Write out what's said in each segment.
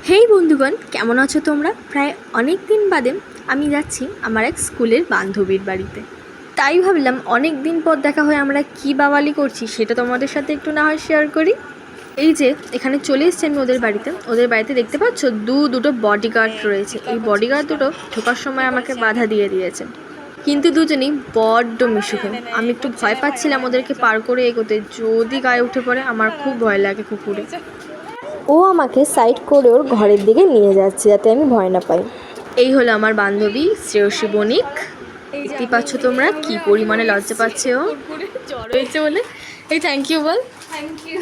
হেই বন্ধুগণ, কেমন আছো তোমরা? প্রায় অনেক দিন বাদে আমি যাচ্ছি আমার এক স্কুলের বান্ধবীর বাড়িতে। তাই ভাবলাম অনেক দিন পর দেখা হয়ে আমরা কী বাওয়ালি করছি সেটা তোমাদের সাথে একটু না হয় শেয়ার করি। এই যে এখানে চলে এসেছি আমি ওদের বাড়িতে দেখতে পাচ্ছ দুটো বডিগার্ড রয়েছে। এই বডিগার্ড দুটো ঢোকার সময় আমাকে বাধা দিয়ে দিয়েছে, কিন্তু দুজনেই বড্ড মিশুকে। আমি একটু ভয় পাচ্ছিলাম ওদেরকে পার করে এগোতে, যদি গায়ে উঠে পড়ে আমার খুব ভয় লাগে কুকুরে। ও আমাকে সাইড করে ওর ঘরের দিকে নিয়ে যাচ্ছে যাতে আমি ভয় না পাই। এই হলো আমার বান্ধবী শ্রেয়সী বণিক। দেখতেই পাচ্ছ তোমরা কি পরিমাণে লজ্জা পাচ্ছে ও, জ্বর হয়েছে বলে। এই থ্যাংক ইউ বল। Thank you.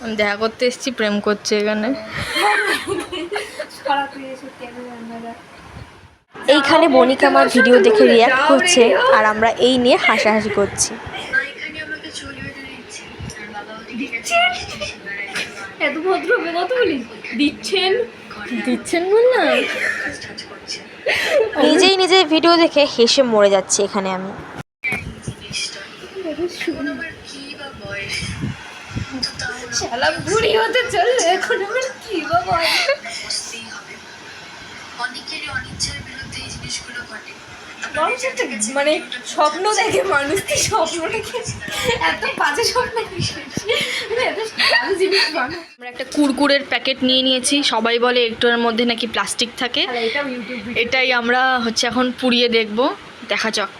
আমি দেখা করতে এসেছি, প্রেম করছে এখানে। এইখানে বণিক আমার ভিডিও দেখে রিয়াক্ট করছে আর আমরা এই নিয়ে হাসাহাসি করছি। এত ভদ্র হবে কত বলি দিচ্ছেন বললাম, নিজেই ভিডিও দেখে হেসে মরে যাচ্ছে এখানে আমি। শালা বুড়ি হতে চললে এখন আমার কি বা বয়স। অনেকেরই অনিচ্ছার বিরুদ্ধে এই জিনিসগুলো ঘটে। মানুষ একটা মানে স্বপ্ন দেখে, মানুষ তো স্বপ্ন দেখে এত বাজে স্বপ্ন জিনিস বানায়। আমরা একটা কুরকুরের প্যাকেট নিয়ে নিয়েছি, সবাই বলে একটুর মধ্যে নাকি প্লাস্টিক থাকে। এটাই আমরা এখন পুড়িয়ে দেখব, দেখা যাক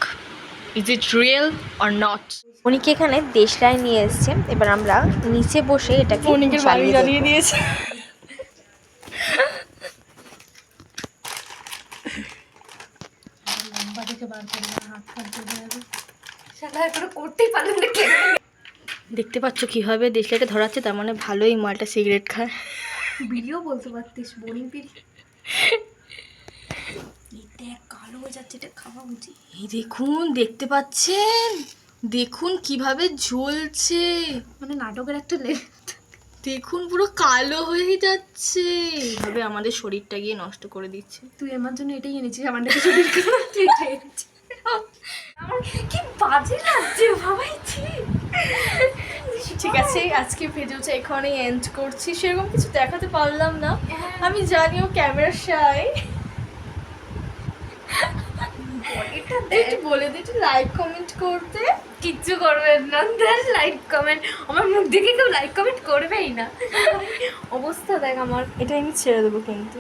is it real or not. উনিকে এখানে দেশলাই নিয়ে এসছে, এবার আমরা নিচে বসে এটাকে জ্বালিয়ে দিয়েছি। দেখতে পাচ্ছ কিভাবে দেশলাইটা ধরাচ্ছে, তার মানে ভালোই মালটা সিগারেট খায়। ভিডিও বলতে পারতিস বোরিং দেখ কালো হয়ে যাচ্ছে, এটা খাওয়া উচিত। এই দেখুন, দেখতে পাচ্ছেন, দেখুন কিভাবে ঝলছে, মানে নাটকের একটা দেখুন পুরো কালো হয়ে যাচ্ছে। এইভাবে আমাদের শরীরটা গিয়ে নষ্ট করে দিচ্ছে। তুই আমার জন্য এটাই এনেছিস, আমার নাকি শরীর খারাপ, তুই এটাই এনেছিস। আমার কি বাজে লাগছে ভাবাইছি। ঠিক আছে, আজকে ভিডিওটা এখানেই এন্ড করছি। সেরকম কিছু দেখাতে পারলাম না, আমি জানিও ক্যামেরা শাই। একটু বলে দিই, একটু লাইক কমেন্ট করতে। কিচ্ছু করবেন না, লাইক কমেন্ট, আমার মুখ দেখে কেউ লাইক কমেন্ট করবেই না। অবস্থা দেখ আমার। এটা আমি ছেড়ে দেবো কিন্তু।